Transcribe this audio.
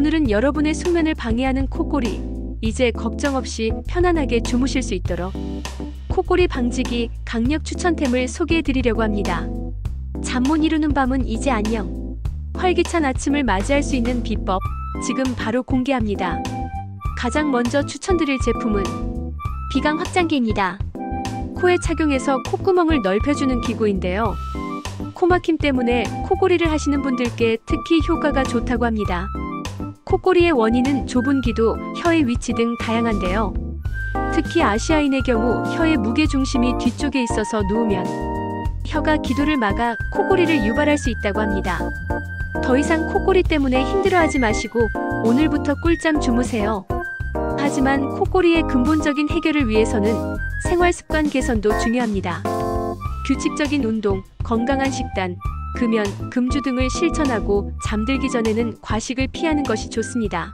오늘은 여러분의 숙면을 방해하는 코골이, 이제 걱정 없이 편안하게 주무실 수 있도록 코골이 방지기 강력 추천템을 소개해 드리려고 합니다. 잠 못 이루는 밤은 이제 안녕. 활기찬 아침을 맞이할 수 있는 비법, 지금 바로 공개합니다. 가장 먼저 추천드릴 제품은 비강 확장기입니다. 코에 착용해서 콧구멍을 넓혀주는 기구인데요. 코막힘 때문에 코골이를 하시는 분들께 특히 효과가 좋다고 합니다. 코골이의 원인은 좁은 기도, 혀의 위치 등 다양한데요. 특히 아시아인의 경우 혀의 무게중심이 뒤쪽에 있어서 누우면 혀가 기도를 막아 코골이를 유발할 수 있다고 합니다. 더 이상 코골이 때문에 힘들어하지 마시고 오늘부터 꿀잠 주무세요. 하지만 코골이의 근본적인 해결을 위해서는 생활습관 개선도 중요합니다. 규칙적인 운동, 건강한 식단, 금연, 금주 등을 실천하고 잠들기 전에는 과식을 피하는 것이 좋습니다.